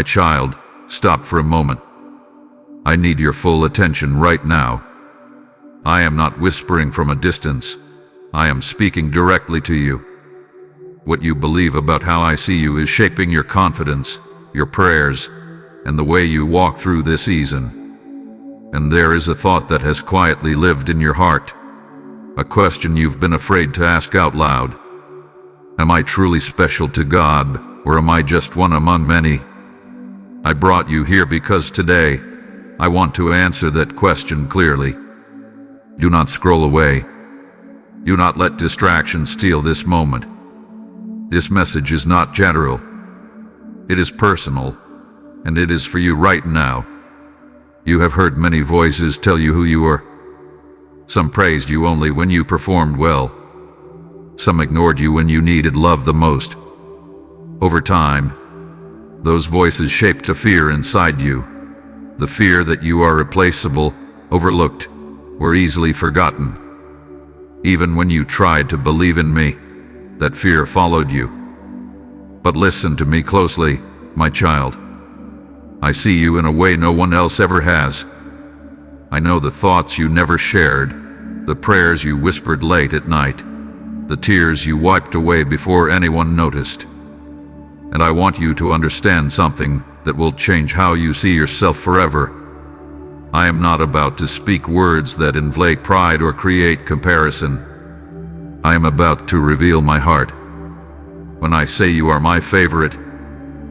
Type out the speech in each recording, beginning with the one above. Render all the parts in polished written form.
My child, stop for a moment. I need your full attention right now. I am not whispering from a distance. I am speaking directly to you. What you believe about how I see you is shaping your confidence, your prayers, and the way you walk through this season. And there is a thought that has quietly lived in your heart, a question you've been afraid to ask out loud. Am I truly special to God, or am I just one among many? I brought you here because today, I want to answer that question clearly. Do not scroll away. Do not let distraction steal this moment. This message is not general. It is personal, and it is for you right now. You have heard many voices tell you who you are. Some praised you only when you performed well. Some ignored you when you needed love the most. Over time, those voices shaped a fear inside you. The fear that you are replaceable, overlooked, or easily forgotten. Even when you tried to believe in me, that fear followed you. But listen to me closely, my child. I see you in a way no one else ever has. I know the thoughts you never shared, the prayers you whispered late at night, the tears you wiped away before anyone noticed. And I want you to understand something that will change how you see yourself forever. I am not about to speak words that inflate pride or create comparison. I am about to reveal my heart. When I say you are my favorite,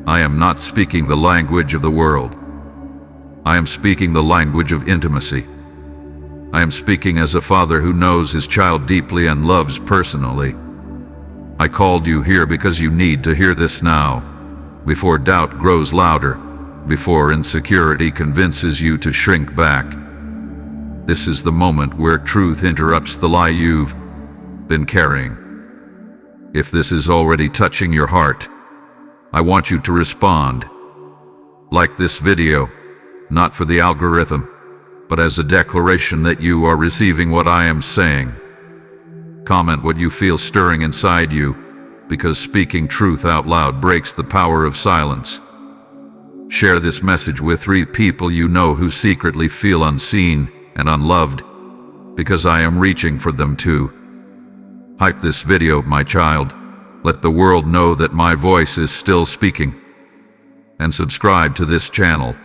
I am not speaking the language of the world. I am speaking the language of intimacy. I am speaking as a father who knows his child deeply and loves personally. I called you here because you need to hear this now, before doubt grows louder, before insecurity convinces you to shrink back. This is the moment where truth interrupts the lie you've been carrying. If this is already touching your heart, I want you to respond. Like this video, not for the algorithm, but as a declaration that you are receiving what I am saying. Comment what you feel stirring inside you, because speaking truth out loud breaks the power of silence. Share this message with 3 people you know who secretly feel unseen and unloved, because I am reaching for them too. Hype this video, my child. Let the world know that my voice is still speaking. And subscribe to this channel,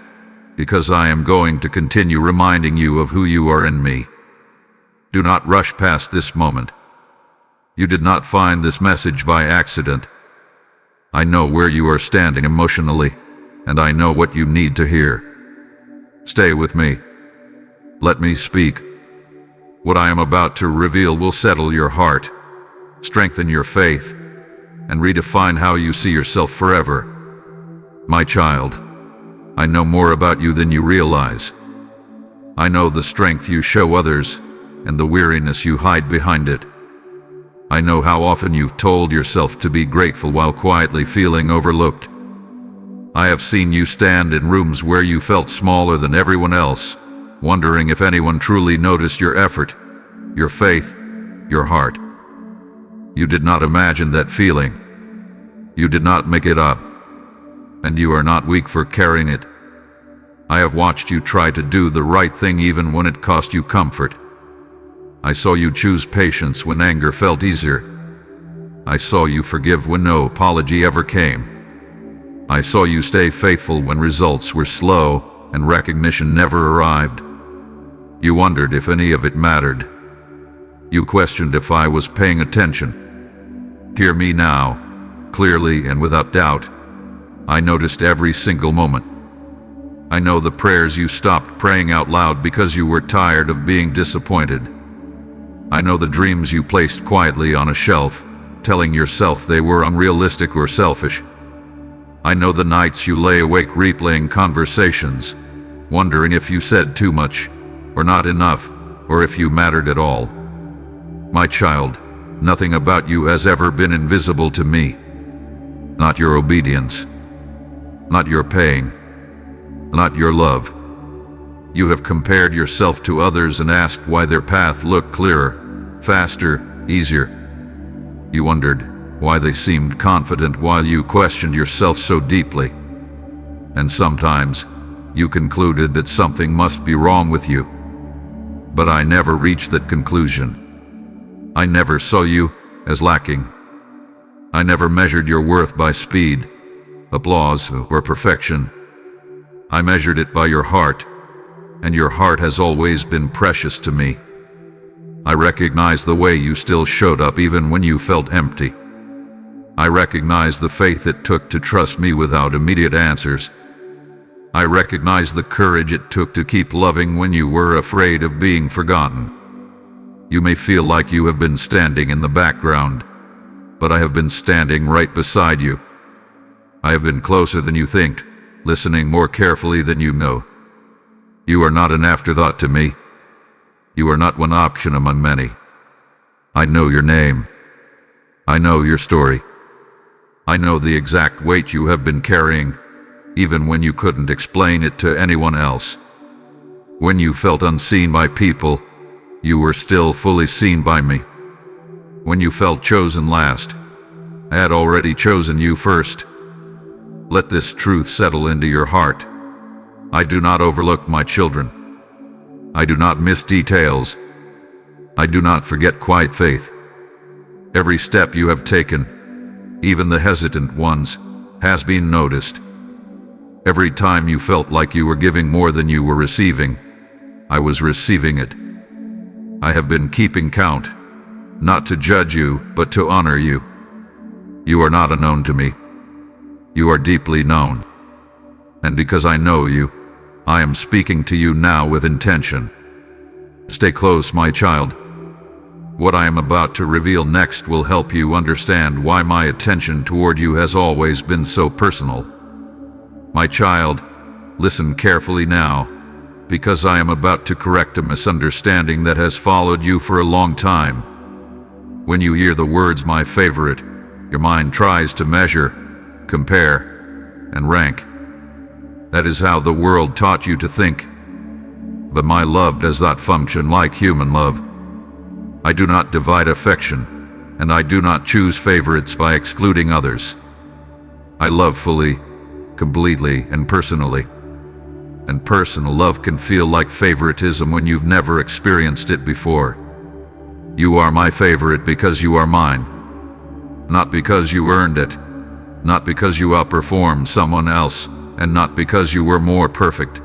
because I am going to continue reminding you of who you are in me. Do not rush past this moment. You did not find this message by accident. I know where you are standing emotionally, and I know what you need to hear. Stay with me. Let me speak. What I am about to reveal will settle your heart, strengthen your faith, and redefine how you see yourself forever. My child, I know more about you than you realize. I know the strength you show others and the weariness you hide behind it. I know how often you've told yourself to be grateful while quietly feeling overlooked. I have seen you stand in rooms where you felt smaller than everyone else, wondering if anyone truly noticed your effort, your faith, your heart. You did not imagine that feeling. You did not make it up. And you are not weak for carrying it. I have watched you try to do the right thing even when it cost you comfort. I saw you choose patience when anger felt easier. I saw you forgive when no apology ever came. I saw you stay faithful when results were slow and recognition never arrived. You wondered if any of it mattered. You questioned if I was paying attention. Hear me now, clearly and without doubt. I noticed every single moment. I know the prayers you stopped praying out loud because you were tired of being disappointed. I know the dreams you placed quietly on a shelf, telling yourself they were unrealistic or selfish. I know the nights you lay awake replaying conversations, wondering if you said too much, or not enough, or if you mattered at all. My child, nothing about you has ever been invisible to me. Not your obedience, not your paying, not your love. You have compared yourself to others and asked why their path looked clearer, faster, easier. You wondered why they seemed confident while you questioned yourself so deeply. and sometimes you concluded that something must be wrong with you. But I never reached that conclusion. I never saw you as lacking. I never measured your worth by speed, applause, or perfection. I measured it by your heart, and your heart has always been precious to me. I recognize the way you still showed up even when you felt empty. I recognize the faith it took to trust me without immediate answers. I recognize the courage it took to keep loving when you were afraid of being forgotten. You may feel like you have been standing in the background, but I have been standing right beside you. I have been closer than you think, listening more carefully than you know. You are not an afterthought to me. You are not one option among many. I know your name. I know your story. I know the exact weight you have been carrying, even when you couldn't explain it to anyone else. When you felt unseen by people, you were still fully seen by me. When you felt chosen last, I had already chosen you first. Let this truth settle into your heart. I do not overlook my children. I do not miss details. I do not forget quiet faith. Every step you have taken, even the hesitant ones, has been noticed. Every time you felt like you were giving more than you were receiving, I was receiving it. I have been keeping count, not to judge you, but to honor you. You are not unknown to me. You are deeply known. And because I know you, I am speaking to you now with intention. Stay close, my child. What I am about to reveal next will help you understand why my attention toward you has always been so personal. My child, listen carefully now, because I am about to correct a misunderstanding that has followed you for a long time. When you hear the words "my favorite," your mind tries to measure, compare, and rank. That is how the world taught you to think. But my love does not function like human love. I do not divide affection, and I do not choose favorites by excluding others. I love fully, completely, and personally. And personal love can feel like favoritism when you've never experienced it before. You are my favorite because you are mine. Not because you earned it. Not because you outperformed someone else, and not because you were more perfect.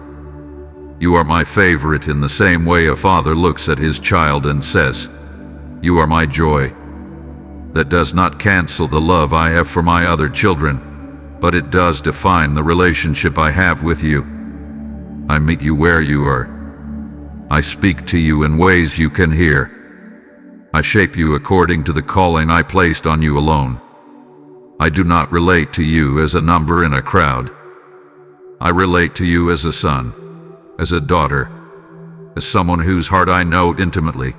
You are my favorite in the same way a father looks at his child and says, "You are my joy." That does not cancel the love I have for my other children, but it does define the relationship I have with you. I meet you where you are. I speak to you in ways you can hear. I shape you according to the calling I placed on you alone. I do not relate to you as a number in a crowd. I relate to you as a son, as a daughter, as someone whose heart I know intimately.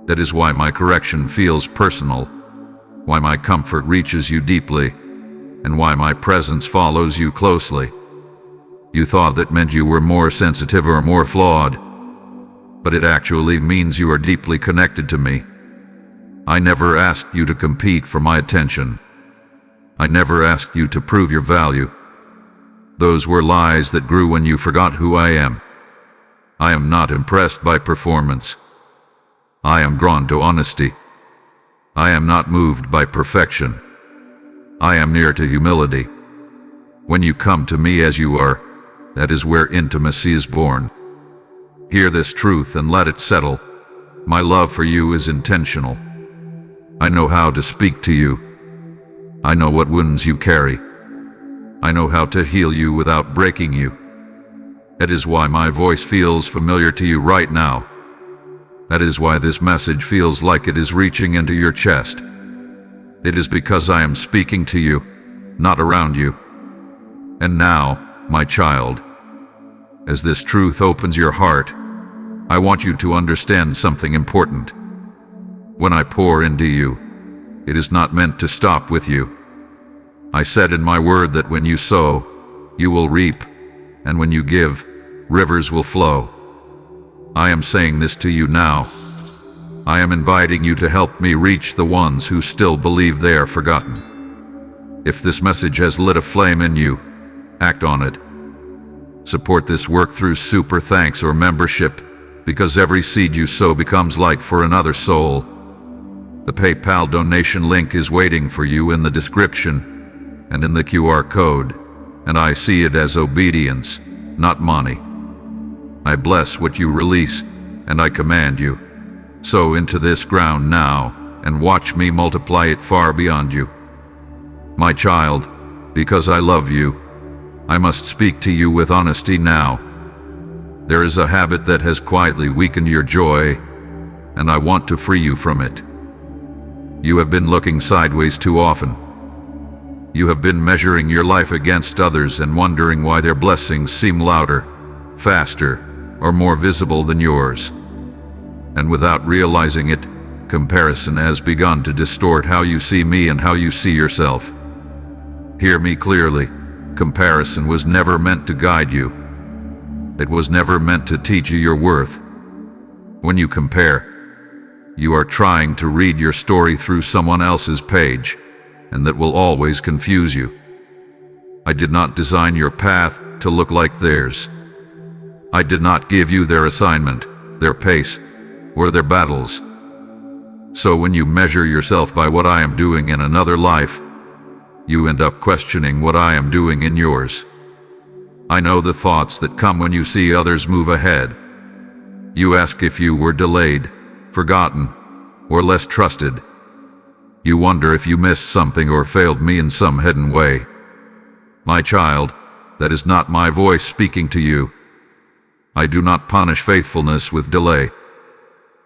That is why my correction feels personal, why my comfort reaches you deeply, and why my presence follows you closely. You thought that meant you were more sensitive or more flawed, but it actually means you are deeply connected to me. I never asked you to compete for my attention. I never asked you to prove your value. Those were lies that grew when you forgot who I am. I am not impressed by performance. I am drawn to honesty. I am not moved by perfection. I am near to humility. When you come to me as you are, that is where intimacy is born. Hear this truth and let it settle. My love for you is intentional. I know how to speak to you. I know what wounds you carry. I know how to heal you without breaking you. That is why my voice feels familiar to you right now. That is why this message feels like it is reaching into your chest. It is because I am speaking to you, not around you. And now, my child, as this truth opens your heart, I want you to understand something important. When I pour into you, it is not meant to stop with you. I said in my word that when you sow, you will reap, and when you give, rivers will flow. I am saying this to you now. I am inviting you to help me reach the ones who still believe they are forgotten. If this message has lit a flame in you, Act on it. Support this work through super thanks or membership, because every seed you sow becomes light for another soul. The PayPal donation link is waiting for you in the description and in the QR code, and I see it as obedience, not money. I bless what you release, and I command you, sow into this ground now, and watch me multiply it far beyond you. My child, because I love you, I must speak to you with honesty now. There is a habit that has quietly weakened your joy, and I want to free you from it. You have been looking sideways too often. You have been measuring your life against others and wondering why their blessings seem louder, faster, or more visible than yours. And without realizing it, comparison has begun to distort how you see me and how you see yourself. Hear me clearly. Comparison was never meant to guide you. It was never meant to teach you your worth. When you compare, you are trying to read your story through someone else's page, and that will always confuse you. I did not design your path to look like theirs. I did not give you their assignment, their pace, or their battles. So when you measure yourself by what I am doing in another life, you end up questioning what I am doing in yours. I know the thoughts that come when you see others move ahead. You ask if you were delayed, forgotten, or less trusted. You wonder if you missed something or failed me in some hidden way. My child, that is not my voice speaking to you. I do not punish faithfulness with delay.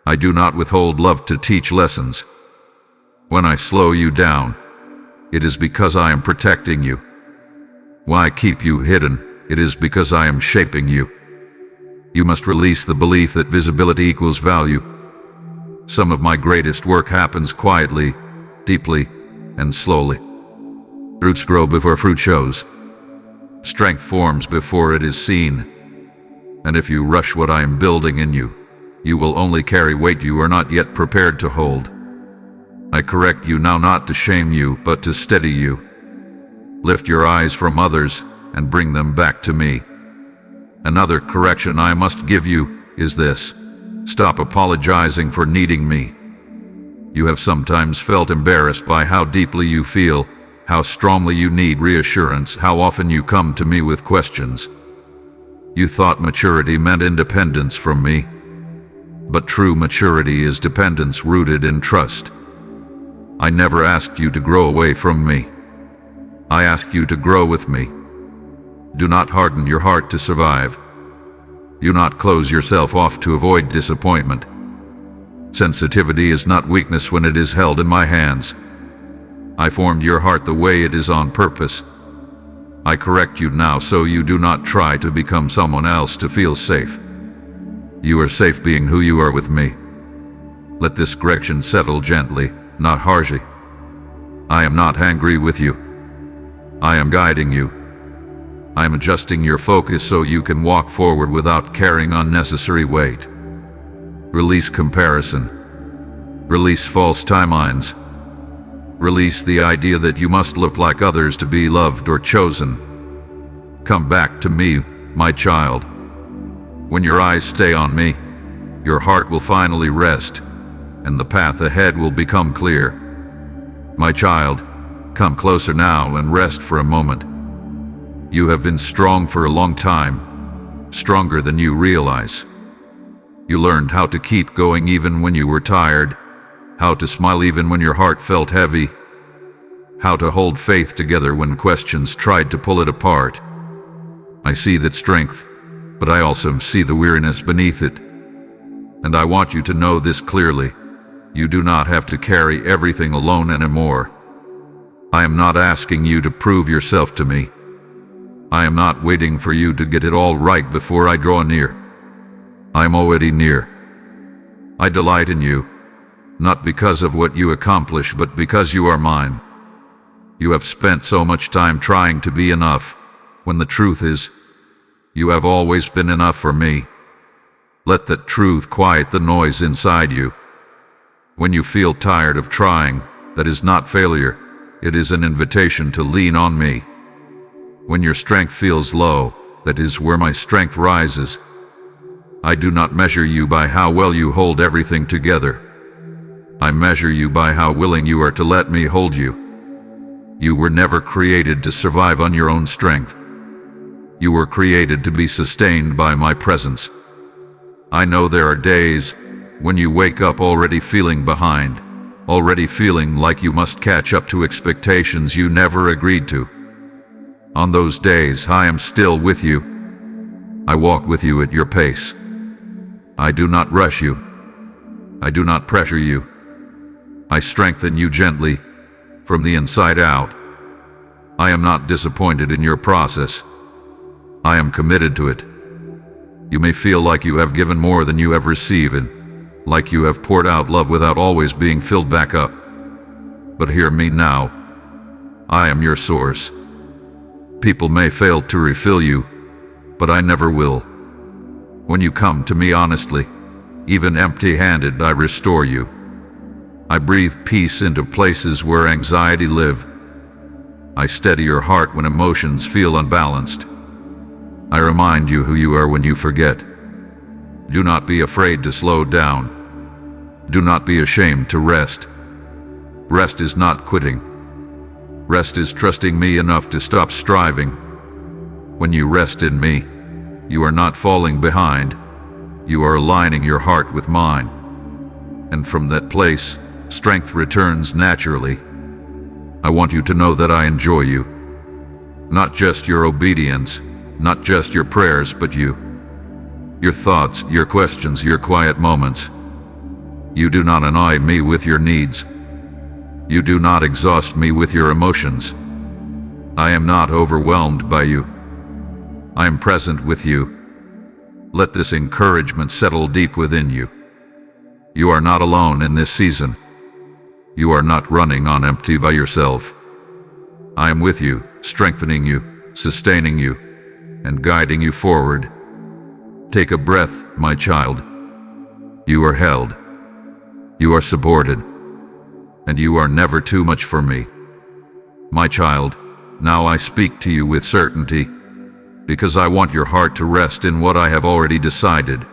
I do not withhold love to teach lessons. When I slow you down, it is because I am protecting you. When I keep you hidden, it is because I am shaping you. You must release the belief that visibility equals value. Some of my greatest work happens quietly, deeply, and slowly. Roots grow before fruit shows. Strength forms before it is seen. And if you rush what I am building in you, you will only carry weight you are not yet prepared to hold. I correct you now not to shame you, but to steady you. Lift your eyes from others and bring them back to me. Another correction I must give you is this: stop apologizing for needing me. You have sometimes felt embarrassed by how deeply you feel, how strongly you need reassurance, how often you come to me with questions. You thought maturity meant independence from me. But true maturity is dependence rooted in trust. I never asked you to grow away from me. I asked you to grow with me. Do not harden your heart to survive. Do not close yourself off to avoid disappointment. Sensitivity is not weakness when it is held in my hands. I formed your heart the way it is on purpose. I correct you now so you do not try to become someone else to feel safe. You are safe being who you are with me. Let this correction settle gently, not harshly. I am not angry with you. I am guiding you. I am adjusting your focus so you can walk forward without carrying unnecessary weight. Release comparison. Release false timelines. Release the idea that you must look like others to be loved or chosen. Come back to me, my child. When your eyes stay on me, your heart will finally rest, and the path ahead will become clear. My child, come closer now and rest for a moment. You have been strong for a long time, stronger than you realize. You learned how to keep going even when you were tired, how to smile even when your heart felt heavy, how to hold faith together when questions tried to pull it apart. I see that strength, but I also see the weariness beneath it. And I want you to know this clearly. You do not have to carry everything alone anymore. I am not asking you to prove yourself to me. I am not waiting for you to get it all right before I draw near. I am already near. I delight in you, not because of what you accomplish, but because you are mine. You have spent so much time trying to be enough, when the truth is, you have always been enough for me. Let that truth quiet the noise inside you. When you feel tired of trying, that is not failure, it is an invitation to lean on me. When your strength feels low, that is where my strength rises. I do not measure you by how well you hold everything together. I measure you by how willing you are to let me hold you. You were never created to survive on your own strength. You were created to be sustained by my presence. I know there are days when you wake up already feeling behind, already feeling like you must catch up to expectations you never agreed to. On those days, I am still with you. I walk with you at your pace. I do not rush you. I do not pressure you. I strengthen you gently, from the inside out. I am not disappointed in your process. I am committed to it. You may feel like you have given more than you have received, and like you have poured out love without always being filled back up. But hear me now. I am your source. People may fail to refill you, but I never will. When you come to me honestly, even empty-handed, I restore you. I breathe peace into places where anxiety live. I steady your heart when emotions feel unbalanced. I remind you who you are when you forget. Do not be afraid to slow down. Do not be ashamed to rest. Rest is not quitting. Rest is trusting me enough to stop striving. When you rest in me, you are not falling behind. You are aligning your heart with mine. And from that place, strength returns naturally. I want you to know that I enjoy you. Not just your obedience, not just your prayers, but you. Your thoughts, your questions, your quiet moments. You do not annoy me with your needs. You do not exhaust me with your emotions. I am not overwhelmed by you. I am present with you. Let this encouragement settle deep within you. You are not alone in this season. You are not running on empty by yourself. I am with you, strengthening you, sustaining you, and guiding you forward. Take a breath, my child. You are held. You are supported. And you are never too much for me. My child, now I speak to you with certainty, because I want your heart to rest in what I have already decided.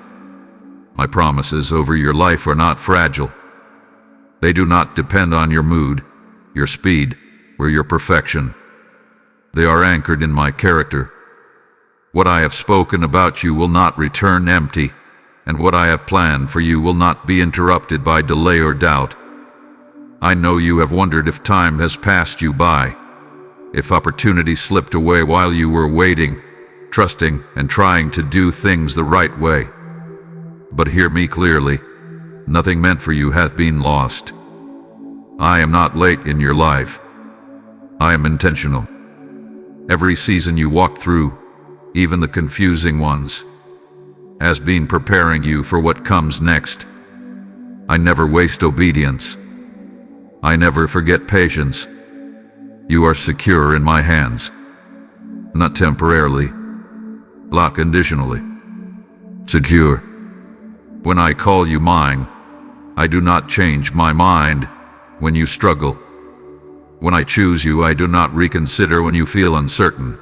My promises over your life are not fragile. They do not depend on your mood, your speed, or your perfection. They are anchored in my character. What I have spoken about you will not return empty, and what I have planned for you will not be interrupted by delay or doubt. I know you have wondered if time has passed you by, if opportunity slipped away while you were waiting, trusting, and trying to do things the right way. But hear me clearly. Nothing meant for you hath been lost. I am not late in your life. I am intentional. Every season you walk through, even the confusing ones, has been preparing you for what comes next. I never waste obedience. I never forget patience. You are secure in my hands. Not temporarily, not conditionally. Secure. When I call you mine, I do not change my mind when you struggle. When I choose you, I do not reconsider when you feel uncertain.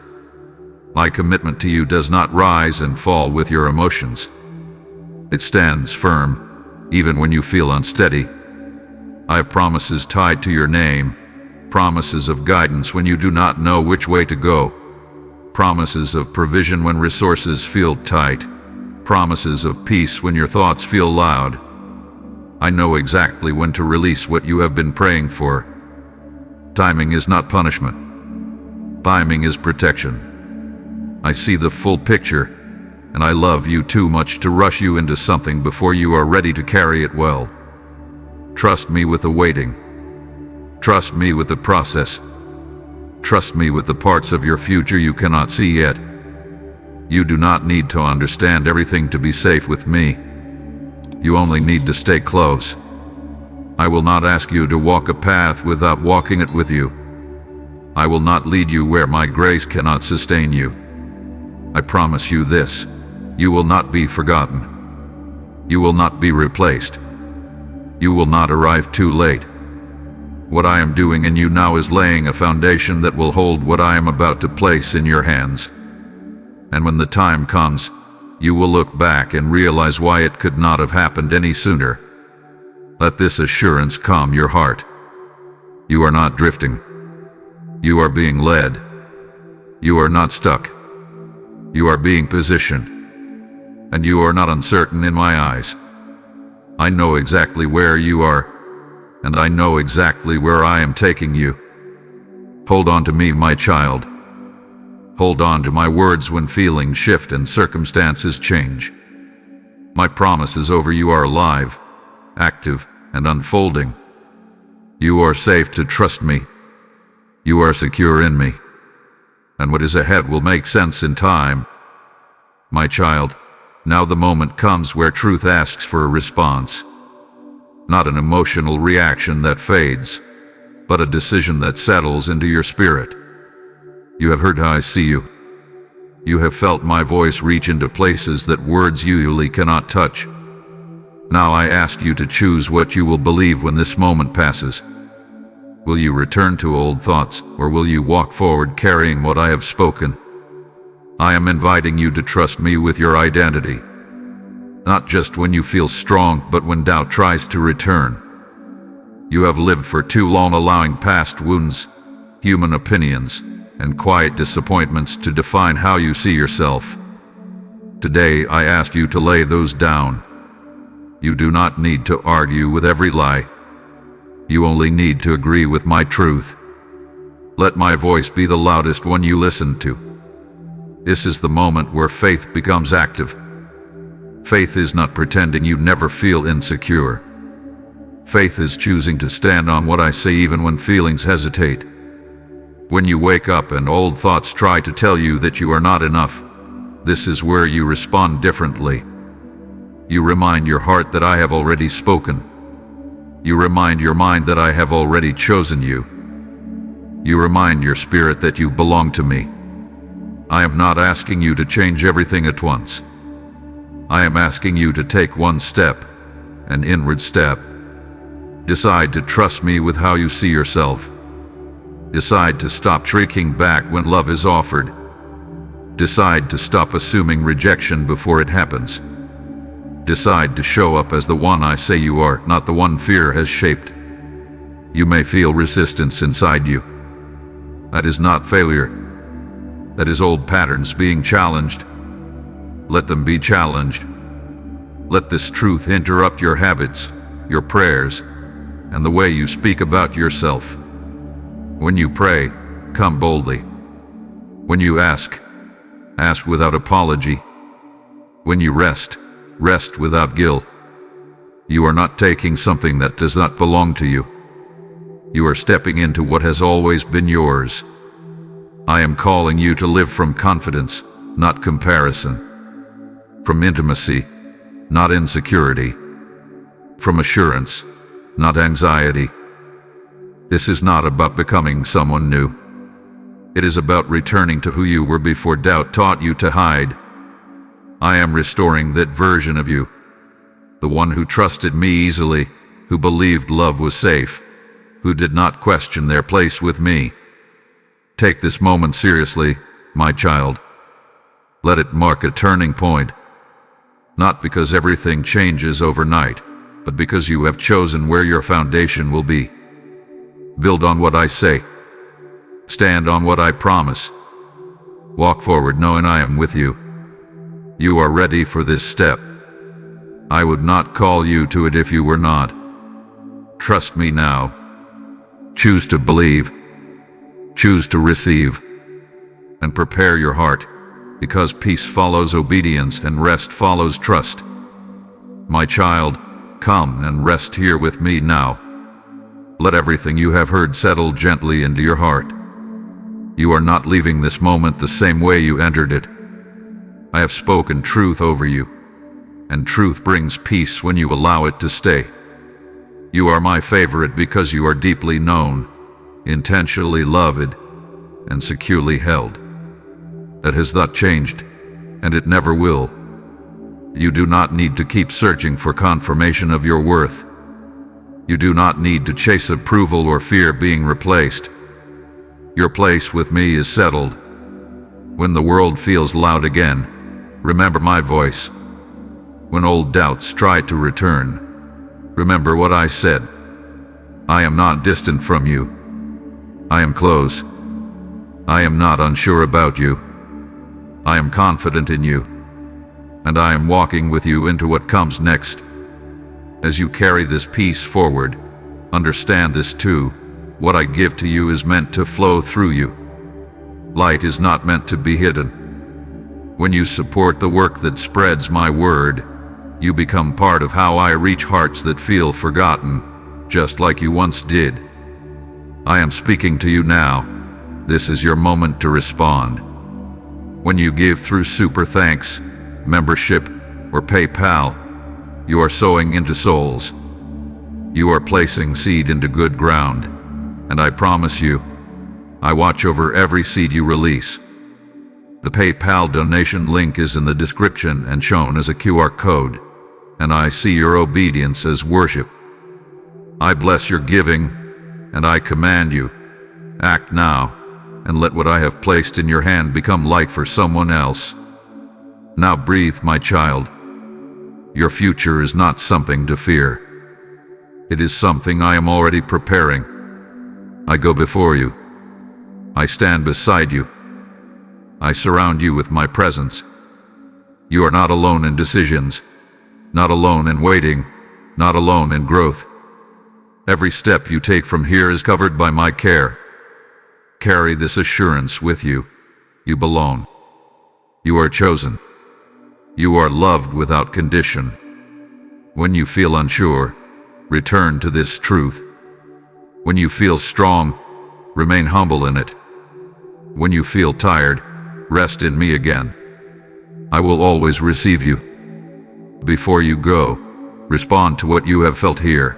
My commitment to you does not rise and fall with your emotions. It stands firm, even when you feel unsteady. I have promises tied to your name, promises of guidance when you do not know which way to go, promises of provision when resources feel tight, promises of peace when your thoughts feel loud. I know exactly when to release what you have been praying for. Timing is not punishment. Timing is protection. I see the full picture, and I love you too much to rush you into something before you are ready to carry it well. Trust me with the waiting. Trust me with the process. Trust me with the parts of your future you cannot see yet. You do not need to understand everything to be safe with me. You only need to stay close. I will not ask you to walk a path without walking it with you. I will not lead you where my grace cannot sustain you. I promise you this: you will not be forgotten. You will not be replaced. You will not arrive too late. What I am doing in you now is laying a foundation that will hold what I am about to place in your hands. And when the time comes, you will look back and realize why it could not have happened any sooner. Let this assurance calm your heart. You are not drifting. You are being led. You are not stuck. You are being positioned. And you are not uncertain in my eyes. I know exactly where you are, and I know exactly where I am taking you. Hold on to me, my child. Hold on to my words when feelings shift and circumstances change. My promises over you are alive, active, and unfolding. You are safe to trust me. You are secure in me. And what is ahead will make sense in time. My child, now the moment comes where truth asks for a response. Not an emotional reaction that fades, but a decision that settles into your spirit. You have heard how I see you. You have felt my voice reach into places that words usually cannot touch. Now I ask you to choose what you will believe when this moment passes. Will you return to old thoughts, or will you walk forward carrying what I have spoken? I am inviting you to trust me with your identity. Not just when you feel strong, but when doubt tries to return. You have lived for too long allowing past wounds, human opinions, and quiet disappointments to define how you see yourself. Today I ask you to lay those down. You do not need to argue with every lie. You only need to agree with my truth. Let my voice be the loudest one you listen to. This is the moment where faith becomes active. Faith is not pretending you never feel insecure. Faith is choosing to stand on what I say even when feelings hesitate. When you wake up and old thoughts try to tell you that you are not enough, this is where you respond differently. You remind your heart that I have already spoken. You remind your mind that I have already chosen you. You remind your spirit that you belong to me. I am not asking you to change everything at once. I am asking you to take one step, an inward step. Decide to trust me with how you see yourself. Decide to stop shrinking back when love is offered. Decide to stop assuming rejection before it happens. Decide to show up as the one I say you are, not the one fear has shaped. You may feel resistance inside you. That is not failure. That is old patterns being challenged. Let them be challenged. Let this truth interrupt your habits, your prayers, and the way you speak about yourself. When you pray, come boldly. When you ask, ask without apology. When you rest, rest without guilt. You are not taking something that does not belong to you. You are stepping into what has always been yours. I am calling you to live from confidence, not comparison. From intimacy, not insecurity. From assurance, not anxiety. This is not about becoming someone new. It is about returning to who you were before doubt taught you to hide. I am restoring that version of you, the one who trusted me easily, who believed love was safe, who did not question their place with me. Take this moment seriously, my child. Let it mark a turning point. Not because everything changes overnight, but because you have chosen where your foundation will be. Build on what I say. Stand on what I promise. Walk forward knowing I am with you. You are ready for this step. I would not call you to it if you were not. Trust me now. Choose to believe. Choose to receive. And prepare your heart, because peace follows obedience and rest follows trust. My child, come and rest here with me now. Let everything you have heard settle gently into your heart. You are not leaving this moment the same way you entered it. I have spoken truth over you, and truth brings peace when you allow it to stay. You are my favorite because you are deeply known, intentionally loved, and securely held. That has not changed, and it never will. You do not need to keep searching for confirmation of your worth. You do not need to chase approval or fear being replaced. Your place with me is settled. When the world feels loud again, remember my voice. When old doubts try to return, remember what I said. I am not distant from you. I am close. I am not unsure about you. I am confident in you. And I am walking with you into what comes next. As you carry this peace forward, understand this too. What I give to you is meant to flow through you. Light is not meant to be hidden. When you support the work that spreads my word, you become part of how I reach hearts that feel forgotten, just like you once did. I am speaking to you now. This is your moment to respond. When you give through Super Thanks, membership, or PayPal, you are sowing into souls. You are placing seed into good ground, and I promise you, I watch over every seed you release. The PayPal donation link is in the description and shown as a QR code, and I see your obedience as worship. I bless your giving, and I command you, act now, and let what I have placed in your hand become light for someone else. Now breathe, my child. Your future is not something to fear. It is something I am already preparing. I go before you. I stand beside you. I surround you with my presence. You are not alone in decisions, not alone in waiting, not alone in growth. Every step you take from here is covered by my care. Carry this assurance with you. You belong. You are chosen. You are loved without condition. When you feel unsure, return to this truth. When you feel strong, remain humble in it. When you feel tired, rest in me again. I will always receive you. Before you go, respond to what you have felt here.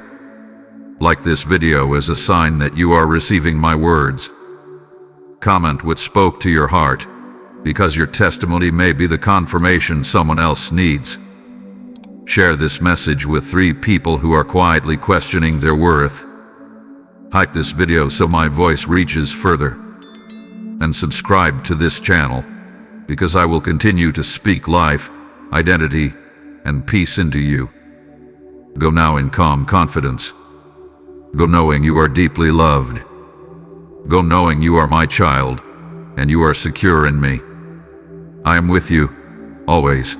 Like this video as a sign that you are receiving my words. Comment what spoke to your heart, because your testimony may be the confirmation someone else needs. Share this message with 3 people who are quietly questioning their worth. Hype this video so my voice reaches further. And subscribe to this channel, because I will continue to speak life, identity, and peace into you. Go now in calm confidence. Go knowing you are deeply loved. Go knowing you are my child, and you are secure in me. I am with you, always.